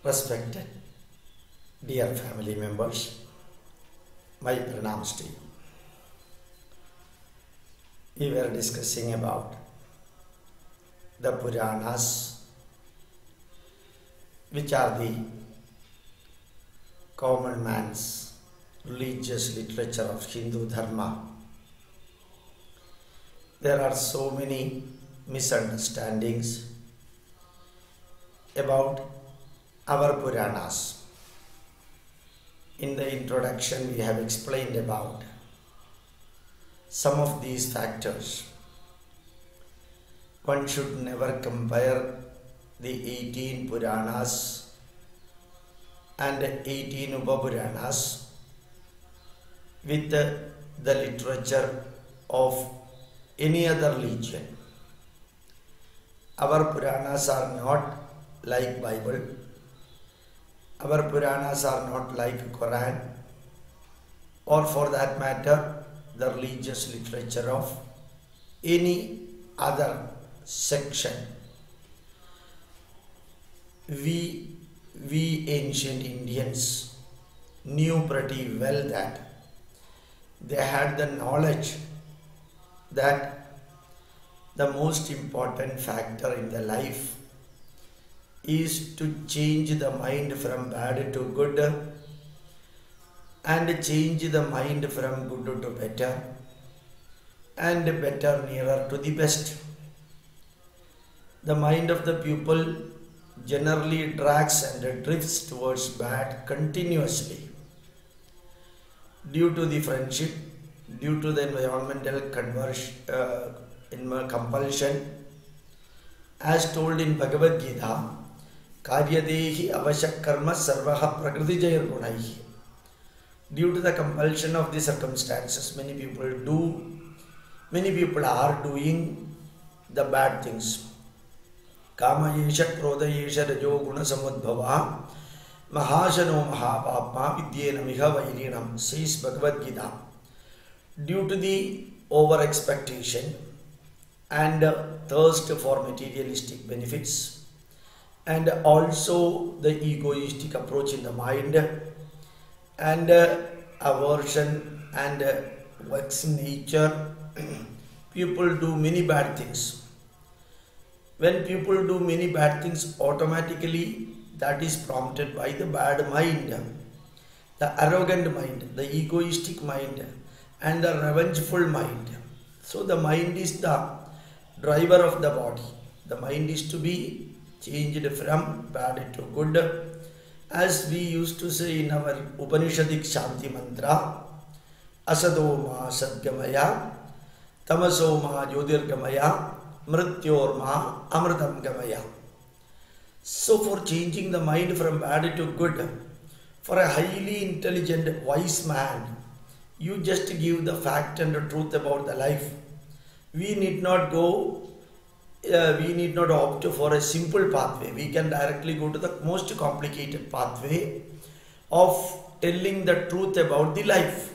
Respected dear family members, my pranams to you. We were discussing about the Puraanas, which are the common man's religious literature of Hindu Dharma. There are so many misunderstandings about our Puraanas. In the introduction, we have explained about some of these factors. One should never compare the 18 Puraanas and 18 Upapuraanas with the literature of any other religion. Our Puraanas are not like Bible. Our Puraanas are not like Quran, or for that matter, the religious literature of any other section. We ancient Indians knew pretty well that they had the knowledge that the most important factor in the life is to change the mind from bad to good and change the mind from good to better and better nearer to the best. The mind of the pupil generally drags and drifts towards bad continuously due to the friendship, due to the environmental compulsion, as told in Bhagavad Gita, Karyadehi avashak karma sarvaha prakriti jayar gunaihi. Due to the compulsion of the circumstances, many people are doing the bad things. Kama yesha krodha yesha rajo guna samudbhava mahashano mahapapma vidyena miha vairinam, says Bhagavad Gita. Due to the over expectation and thirst for materialistic benefits, and also the egoistic approach in the mind, and aversion and vexing nature, people do many bad things. When people do many bad things, automatically that is prompted by the bad mind, the arrogant mind, the egoistic mind, and the revengeful mind. So the mind is the driver of the body. The mind is to be changed from bad to good. As we used to say in our Upanishadic Shanti mantra, Asadoma Sadgamaya, Tamasoma Jyotirgamaya, Mrityorma Amritam Gamaya. So for changing the mind from bad to good, for a highly intelligent, wise man, you just give the fact and the truth about the life. We need not opt for a simple pathway. We can directly go to the most complicated pathway of telling the truth about the life.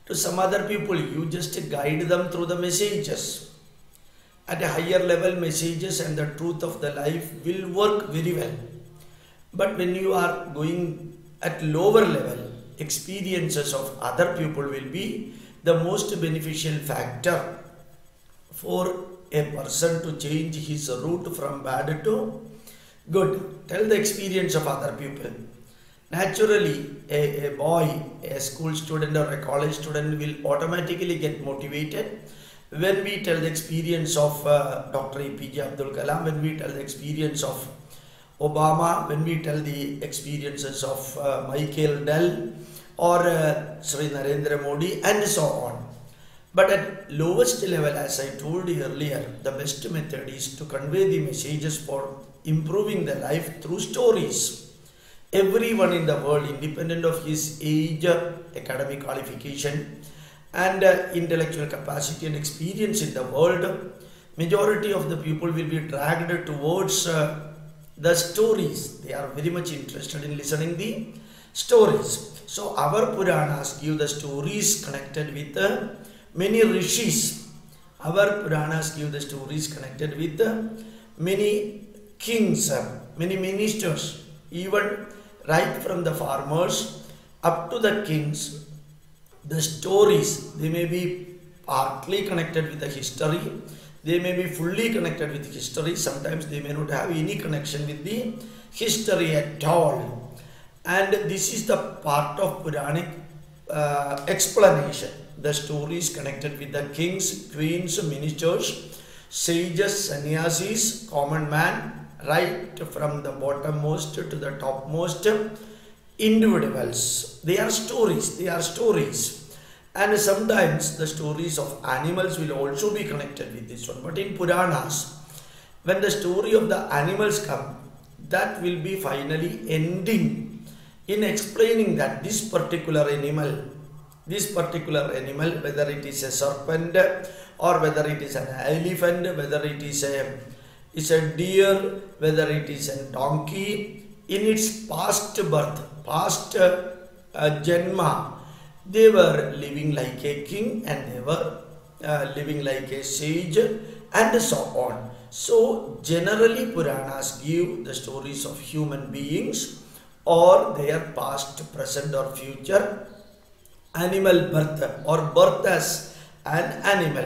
To some other people, you just guide them through the messages. At a higher level, messages and the truth of the life will work very well. But when you are going at lower level, experiences of other people will be the most beneficial factor for a person to change his route from bad to good. Tell the experience of other people. Naturally, a boy, a school student or a college student will automatically get motivated when we tell the experience of Dr. APJ Abdul Kalam, when we tell the experience of Obama, when we tell the experiences of Michael Dell or Sri Narendra Modi, and so on. But at lowest level, as I told you earlier, the best method is to convey the messages for improving the life through stories. Everyone in the world, independent of his age, academic qualification, and intellectual capacity and experience in the world, majority of the people will be dragged towards the stories. They are very much interested in listening the stories. So our Puranas give the stories connected with many rishis. Our Puranas give the stories connected with many kings, many ministers Even right from the farmers up to the kings, the stories, they may be partly connected with the history, they may be fully connected with history, sometimes they may not have any connection with the history at all. And this is the part of Puranic explanation. The stories connected with the kings, queens, ministers, sages, sannyasis, common man, right from the bottommost to the topmost individuals. They are stories. And sometimes the stories of animals will also be connected with this one. But in Puranas, when the story of the animals come, that will be finally ending in explaining that this particular animal, whether it is a serpent or whether it is an elephant, whether it is a deer, whether it is a donkey, in its past birth, past janma, they were living like a king and they were living like a sage and so on. So generally Puranas give the stories of human beings or their past, present or future, animal birth or birth as an animal.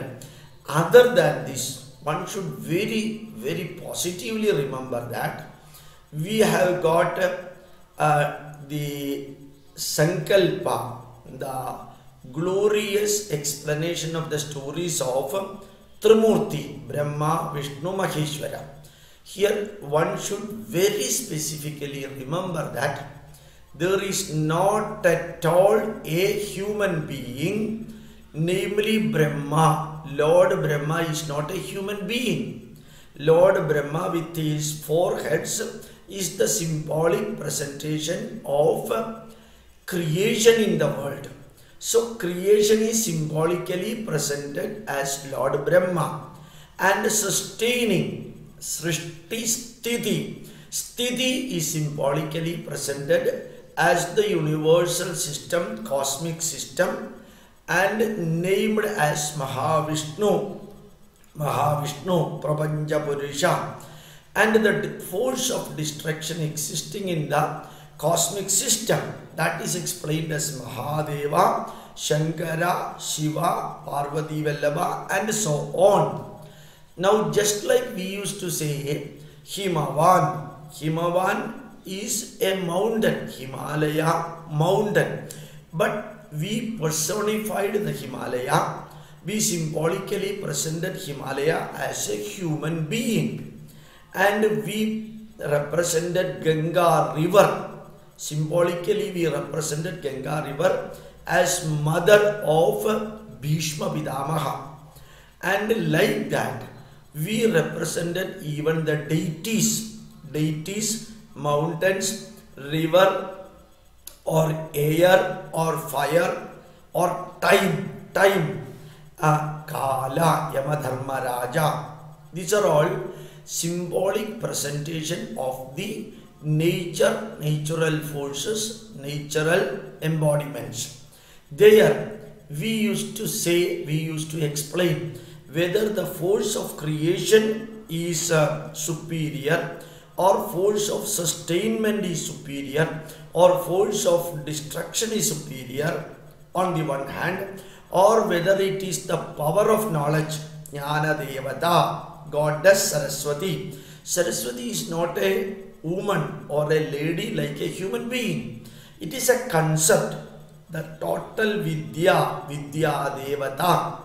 Other than this, one should very, very positively remember that we have got the Sankalpa, the glorious explanation of the stories of Trimurti, Brahma, Vishnu, Maheshwara. Here one should very specifically remember that there is not at all a human being, namely Brahma. Lord Brahma is not a human being. Lord Brahma with his four heads is the symbolic presentation of creation in the world. So creation is symbolically presented as Lord Brahma, and sustaining, Srishti Sthiti. Sthiti is symbolically presented as the universal system, cosmic system, and named as Mahavishnu, Prabhanja Purusha, and the force of destruction existing in the cosmic system, that is explained as Mahadeva, Shankara, Shiva, Parvati Vallabha, and so on. Now just like we used to say Himavan is a mountain, Himalaya mountain, but we personified the Himalaya, we symbolically presented Himalaya as a human being, and we represented Ganga river. Symbolically we represented Ganga river as mother of Bhishma Pitamaha, and like that we represented even the deities, mountains, river or air or fire or time, Kala, Yama, Dharma, Raja. These are all symbolic presentation of the natural forces, natural embodiments. There we used to explain whether the force of creation is superior, or force of sustainment is superior, or force of destruction is superior on the one hand, or whether it is the power of knowledge, Jnana Devata, Goddess Saraswati. Saraswati is not a woman or a lady like a human being. It is a concept, the total Vidya Devata.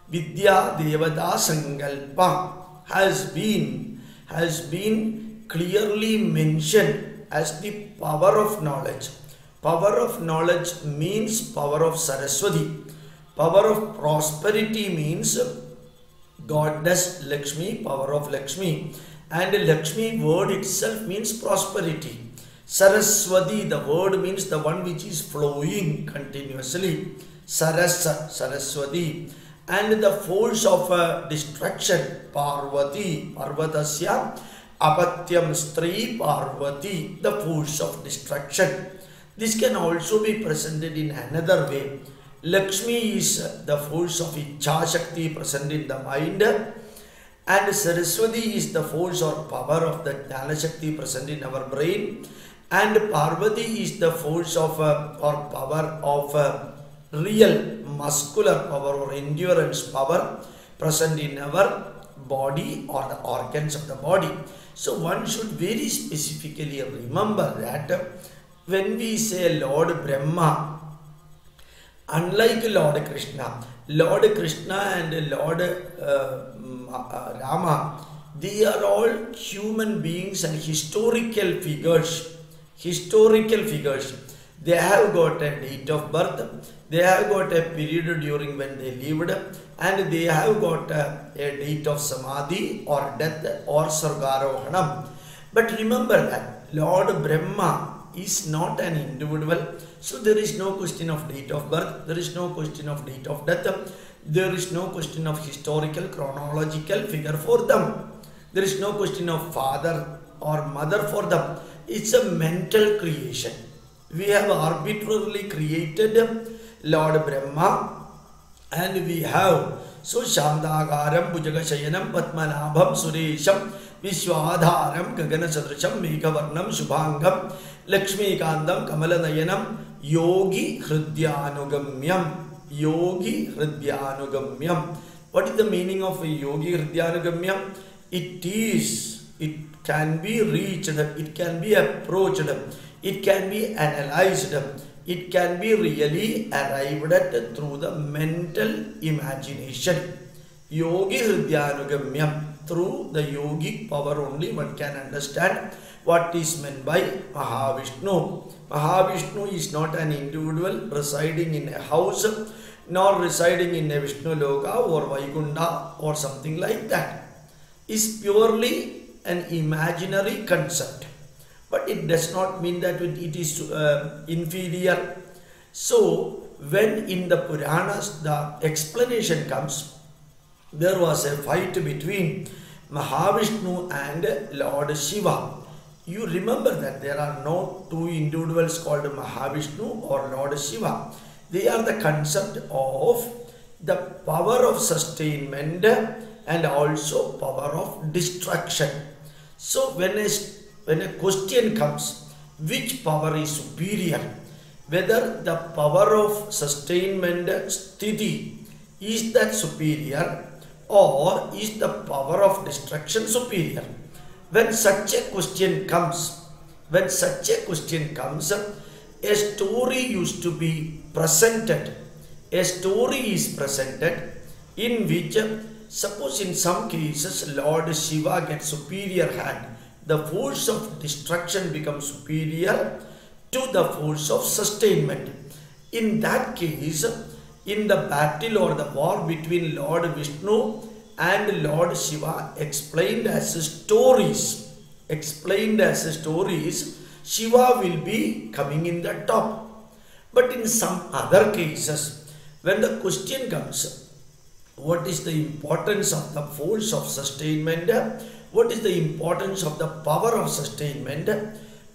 Vidya Devata Sankalpa has been clearly mentioned as the power of knowledge. Power of knowledge means power of Saraswati. Power of prosperity means Goddess Lakshmi, power of Lakshmi. And Lakshmi word itself means prosperity. Saraswati, the word means the one which is flowing continuously. Saraswati. And the force of destruction, Parvati, Parvatasya, Apatyam Stri Parvati, the force of destruction. This can also be presented in another way. Lakshmi is the force of Ichha Shakti present in the mind, and Saraswati is the force or power of the Jnana Shakti present in our brain, and Parvati is the force of or power of real muscular power or endurance power present in our body or the organs of the body. So one should very specifically remember that when we say Lord Brahma, unlike Lord Krishna and Lord Rama, they are all human beings and historical figures. They have got a date of birth, they have got a period during when they lived, and they have got a date of samadhi or death or sargarohanam. But remember that Lord Brahma is not an individual, so there is no question of date of birth, there is no question of date of death, there is no question of historical chronological figure for them, there is no question of father or mother for them. It's a mental creation. We have arbitrarily created Lord Brahma, and we have so Shandagaram Bhujagasayanam Padmanabham Suresham Vishwadharam Gagana Sadrasham Meghavarnam Shubhangam Lakshmi Kandam Kamalanayanam Yogi Hridyanugamyam. What is the meaning of Yogi Hridyanugamyam? It can be reached, it can be approached, it can be analyzed, it can be really arrived at through the mental imagination. Yogi Hridyanugamyam. Through the yogic power only one can understand what is meant by Mahavishnu. Mahavishnu is not an individual residing in a house, nor residing in a Vishnu Loka or Vaikunta or something like that. Is purely an imaginary concept, but it does not mean that it is inferior. So when in the Puraanas the explanation comes, there was a fight between Mahavishnu and Lord Shiva. You remember that there are no two individuals called Mahavishnu or Lord Shiva. They are the concept of the power of sustainment and also power of destruction. So when a question comes, which power is superior? Whether the power of sustainment sthiti is that superior, or is the power of destruction superior? When such a question comes, a story used to be presented. A story is presented in which, suppose in some cases Lord Shiva gets superior hand, the force of destruction becomes superior to the force of sustainment. In that case, in the battle or the war between Lord Vishnu and Lord Shiva explained as stories, Shiva will be coming in the top. But in some other cases, when the question comes, what is the importance of the force of sustainment? What is the importance of the power of sustainment?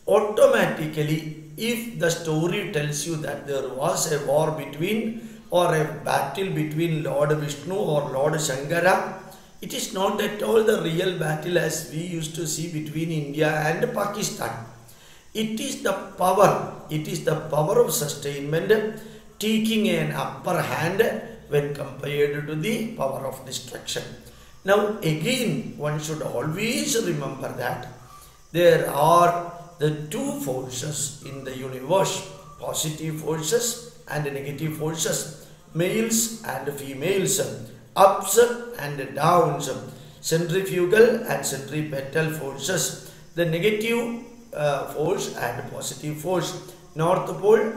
Automatically, if the story tells you that there was a war between or a battle between Lord Vishnu or Lord Shankara, it is not at all the real battle as we used to see between India and Pakistan. It is the power of sustainment taking an upper hand when compared to the power of destruction. Now again, one should always remember that there are the two forces in the universe, positive forces and negative forces, males and females, ups and downs, centrifugal and centripetal forces, the negative force and positive force, north pole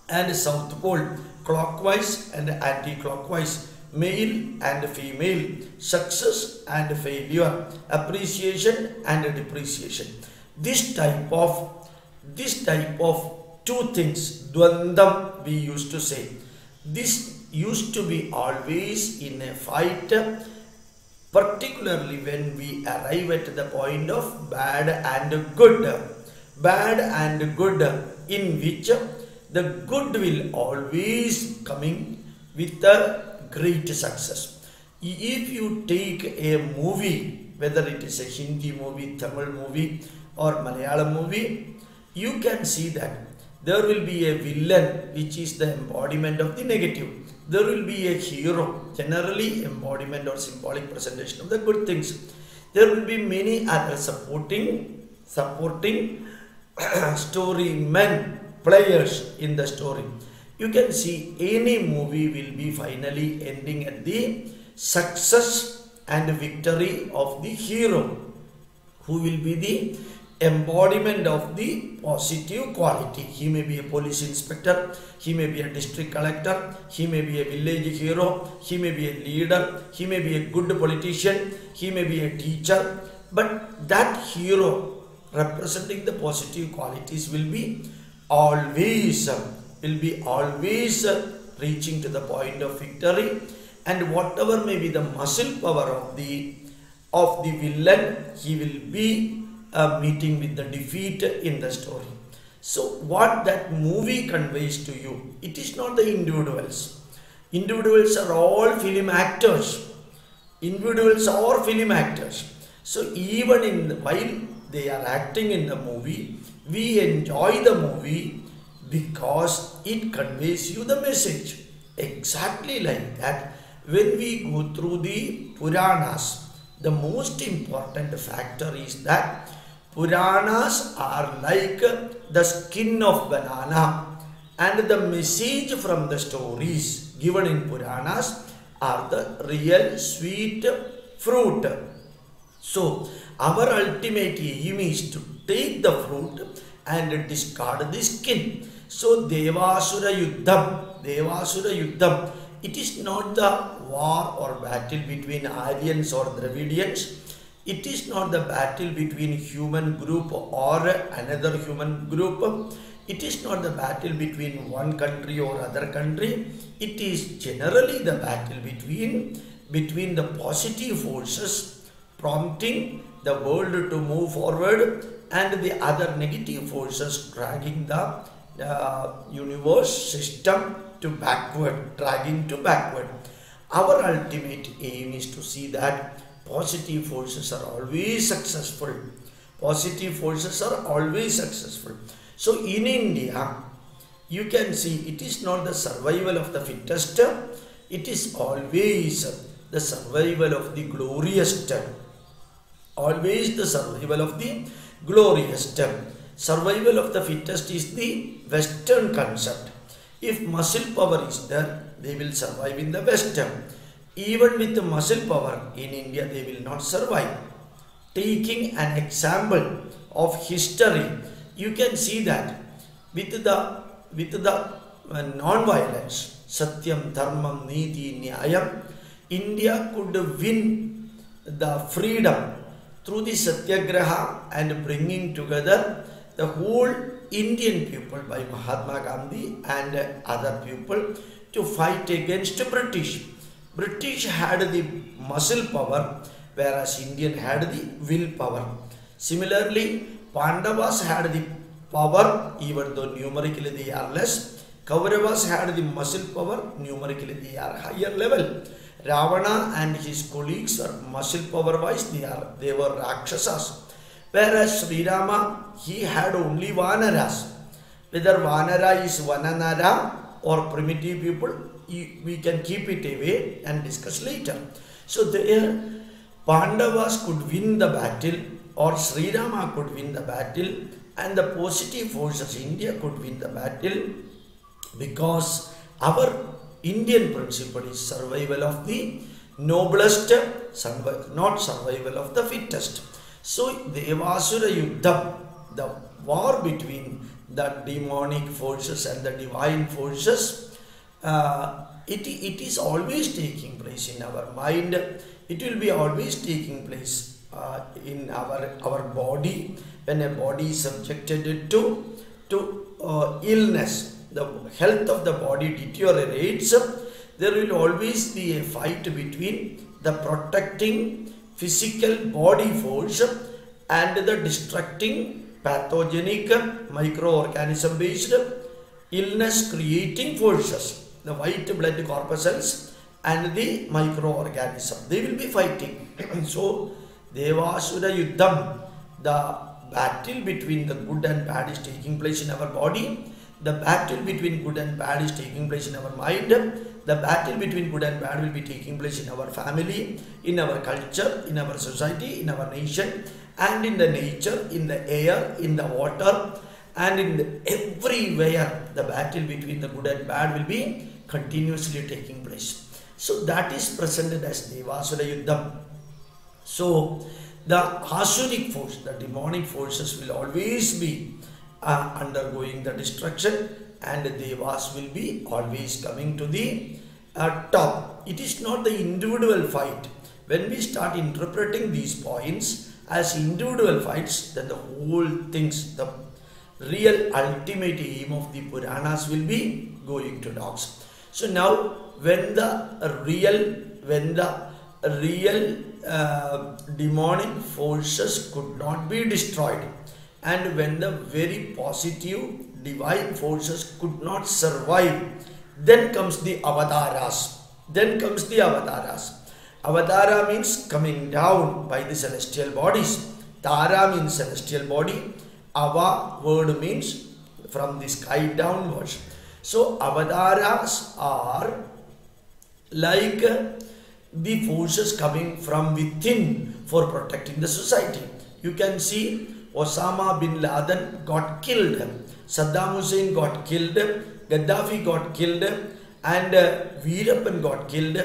and south pole, clockwise and anti-clockwise, male and female, success and failure, appreciation and depreciation. This type of two things, dvandam, we used to say. This used to be always in a fight, particularly when we arrive at the point of bad and good, in which the good will always coming with a great success. If you take a movie, whether it is a Hindi movie, Tamil movie or Malayalam movie, you can see that there will be a villain, which is the embodiment of the negative. There will be a hero, generally embodiment or symbolic presentation of the good things. There will be many other supporting story men, players in the story. You can see any movie will be finally ending at the success and victory of the hero, who will be the embodiment of the positive quality. He may be a police inspector, he may be a district collector, he may be a village hero, he may be a leader, he may be a good politician, he may be a teacher, but that hero representing the positive qualities will be always reaching to the point of victory, and whatever may be the muscle power of the villain, he will be meeting with the defeat in the story. So what that movie conveys to you, it is not the individuals. Individuals are all film actors. So even while they are acting in the movie, we enjoy the movie because it conveys you the message. Exactly like that, when we go through the Puraanas, the most important factor is that Puraanas are like the skin of banana, and the message from the stories given in Puraanas are the real sweet fruit. So our ultimate aim is to take the fruit and discard the skin. So Devasura Yuddham, it is not the war or battle between Aryans or Dravidians. It is not the battle between human group or another human group. It is not the battle between one country or other country. It is generally the battle between the positive forces prompting the world to move forward and the other negative forces dragging the universe system to backward. Our ultimate aim is to see that positive forces are always successful. So in India, you can see it is not the survival of the fittest, it is always the survival of the glorious. Survival of the fittest is the Western concept. If muscle power is there, they will survive in the West. Even with the muscle power in India, they will not survive. Taking an example of history, you can see that with the non-violence, Satyam, Dharmam, Niti, Nyayam, India could win the freedom through the Satyagraha and bringing together the whole Indian people by Mahatma Gandhi and other people to fight against British. British had the muscle power, whereas Indian had the will power. Similarly, Pandavas had the power, even though numerically they are less. Kauravas had the muscle power, numerically they are higher level. Ravana and his colleagues were muscle power wise, they were Rakshasas. Whereas Sri Rama, he had only Vanaras. Whether Vanara is Vananara or primitive people, we can keep it away and discuss later. So there, Pandavas could win the battle, or Sri Rama could win the battle, and the positive forces India could win the battle, because our Indian principle is survival of the noblest, not survival of the fittest. So Devasura Yuddham, the war between the demonic forces and the divine forces, it is always taking place in our mind. It will be always taking place in our body. When a body is subjected to illness, the health of the body deteriorates. There will always be a fight between the protecting physical body force and the destructing pathogenic microorganism based illness creating forces, the white blood corpuscles and the microorganism. They will be fighting. So Devasura Yuddham, the battle between the good and bad is taking place in our body. The battle between good and bad is taking place in our mind. The battle between good and bad will be taking place in our family, in our culture, in our society, in our nation, and in the nature, in the air, in the water, and everywhere. The battle between the good and bad will be continuously taking place. So that is presented as Devasura Yuddham. So the Asuric force, the demonic forces will always be undergoing the destruction, and the Devas will be always coming to the top. It is not the individual fight. When we start interpreting these points as individual fights, then the whole things, the real ultimate aim of the Puranas will be going to dogs. So now when the real demonic forces could not be destroyed, and when the very positive divine forces could not survive, then comes the avataras. Avatara means coming down by the celestial bodies. Tara means celestial body. Ava word means from the sky downwards. So avataras are like the forces coming from within for protecting the society. You can see Osama bin Laden got killed, Saddam Hussein got killed, Gaddafi got killed, and Veerappan got killed,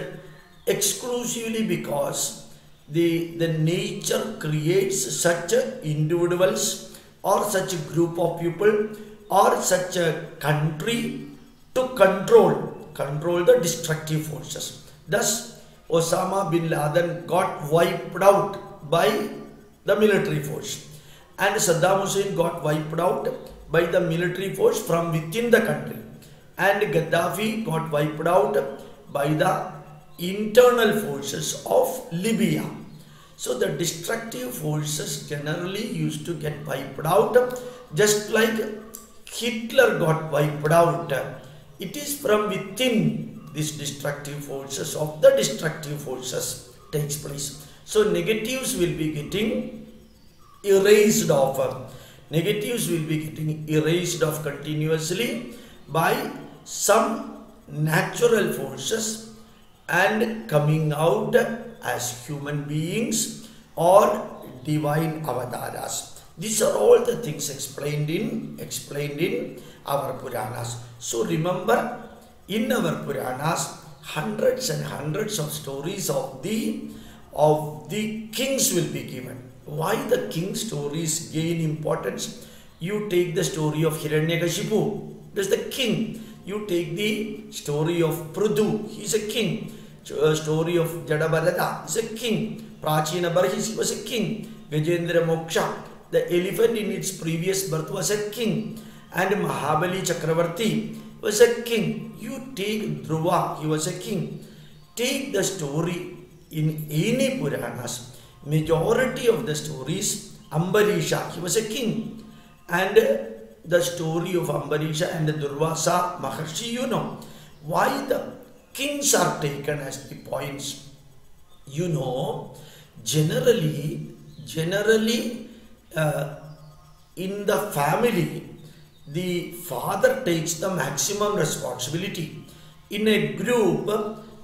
exclusively because the nature creates such individuals or such a group of people or such a country to control the destructive forces. Thus, Osama bin Laden got wiped out by the military force, and Saddam Hussein got wiped out by the military force from within the country, and Gaddafi got wiped out by the internal forces of Libya. So the destructive forces generally used to get wiped out, just like Hitler got wiped out. It is from within these destructive forces of the destructive forces takes place. So negatives will be getting erased off. Negatives will be getting erased off continuously by some natural forces and coming out as human beings or divine avataras. These are all the things explained in our Puranas. So remember, in our Puranas, hundreds and hundreds of stories of the kings will be given. Why the king stories gain importance? You take the story of Hiranyakashipu, that's the king. You take the story of Prudu, he is a king. Story of Jadabharata, is a king. Prachina Barhis was a king. Gajendra Moksha, the elephant in its previous birth, was a king. And Mahabali Chakravarti was a king. You take Dhruva, he was a king. Take the story in any Puranas. Majority of the stories, Ambarisha, he was a king. And the story of Ambarisha and the Durvasa Maharshi, you know. Why the kings are taken as the points? You know, generally in the family, the father takes the maximum responsibility. In a group,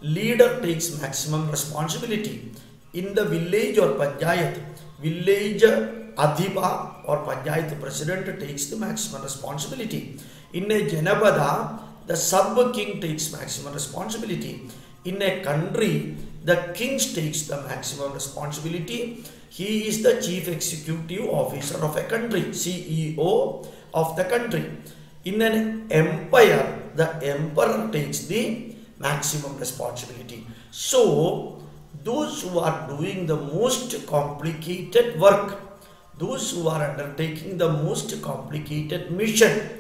leader takes maximum responsibility. In the village or panchayat, village adhipa or panchayat president takes the maximum responsibility. In a Janapada, the sub-king takes maximum responsibility. In a country, the king takes the maximum responsibility. He is the chief executive officer of a country, CEO of the country. In an empire, the emperor takes the maximum responsibility. So, those who are doing the most complicated work, those who are undertaking the most complicated mission,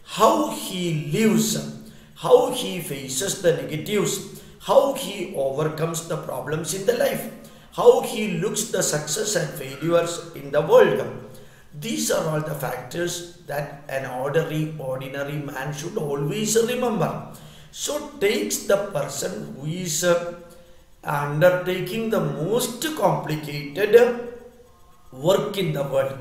how he lives, how he faces the negatives, how he overcomes the problems in the life, how he looks the success and failures in the world. These are all the factors that an ordinary man should always remember. So takes the person who is undertaking the most complicated work in the world,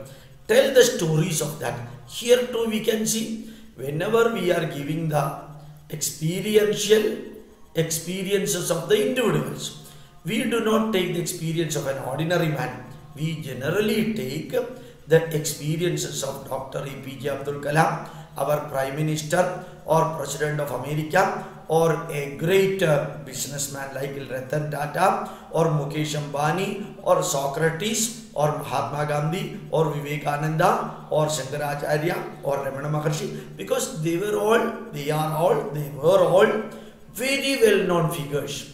tell the stories of that. Here too we can see, whenever we are giving the experiential experiences of the individuals, we do not take the experience of an ordinary man. We generally take the experiences of Dr. APJ Abdul Kalam, our Prime Minister or President of America, or a great businessman like Ratan Tata or Mukesh Ambani or Socrates or Mahatma Gandhi or Vivekananda or Shankaracharya or Ramana Maharshi, because they were all very well known figures.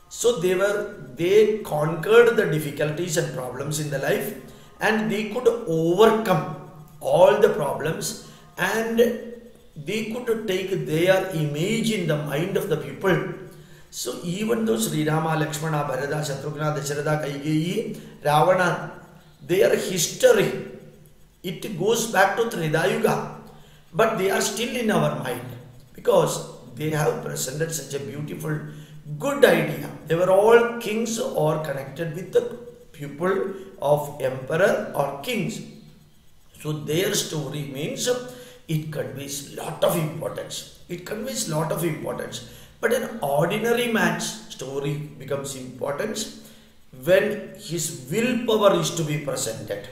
So they conquered the difficulties and problems in the life, and they could overcome all the problems, and they could take their image in the mind of the people. So even though Sri Rama, Lakshmana, Bharata, Shatrugna, Dasharatha, Kaigeyi, Ravana, their history, it goes back to Treta, but they are still in our mind because they have presented such a beautiful, good idea. They were all kings or connected with the people of emperor or kings. So their story means it conveys lot of importance. It conveys lot of importance. But an ordinary man's story becomes important when his willpower is to be presented.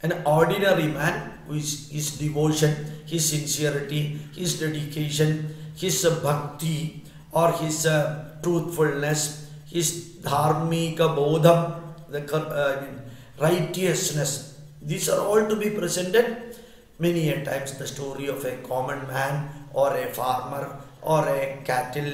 An ordinary man who is his devotion, his sincerity, his dedication, his bhakti or his truthfulness, his dharmika bodham, the righteousness, these are all to be presented. Many a times the story of a common man or a farmer or a cattle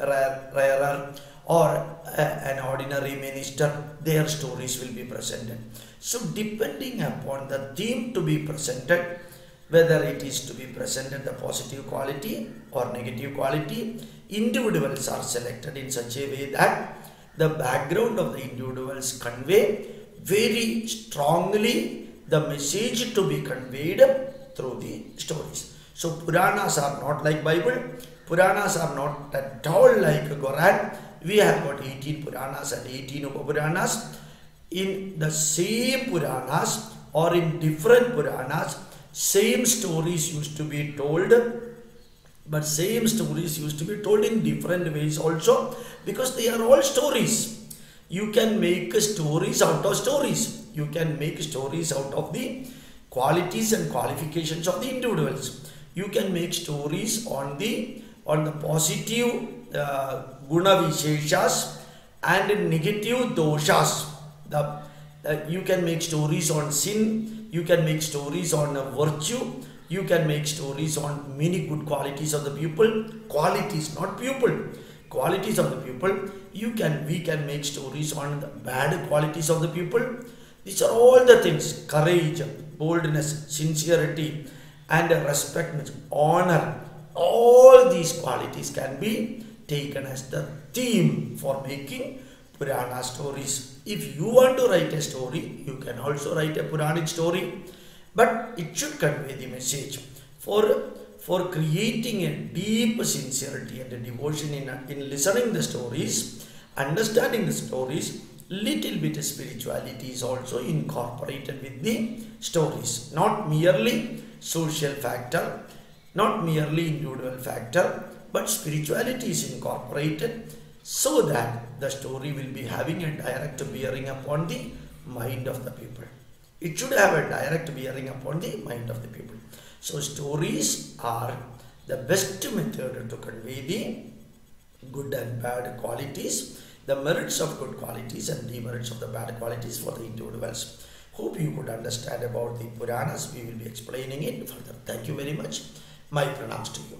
rearer or an ordinary minister, their stories will be presented. So depending upon the theme to be presented, whether it is to be presented the positive quality or negative quality, individuals are selected in such a way that the background of the individuals convey very strongly the message to be conveyed through the stories. So Puraanas are not like Bible. Puraanas are not at all like Quran. We have got 18 Puraanas and 18 Upapuraanas. In the same Puraanas or in different Puraanas, same stories used to be told, but same stories used to be told in different ways also, because they are all stories. You can make stories out of stories. You can make stories out of the qualities and qualifications of the individuals. You can make stories on the positive guna visheshas and negative doshas. You can make stories on sin. You can make stories on virtue. You can make stories on many good qualities of the people. Qualities, not people. Qualities of the people. We can make stories on the bad qualities of the people. These are all the things: courage, boldness, sincerity, and respect, honor. All these qualities can be taken as the theme for making Purana stories. If you want to write a story, you can also write a Puranic story, but it should convey the message. For creating a deep sincerity and a devotion in listening the stories, understanding the stories, little bit of spirituality is also incorporated with the stories. Not merely social factor, not merely individual factor, but spirituality is incorporated so that the story will be having a direct bearing upon the mind of the people. It should have a direct bearing upon the mind of the people. So stories are the best method to convey the good and bad qualities, the merits of good qualities and demerits of the bad qualities for the individuals. Hope you could understand about the Puranas. We will be explaining it further. Thank you very much. My pranams to you.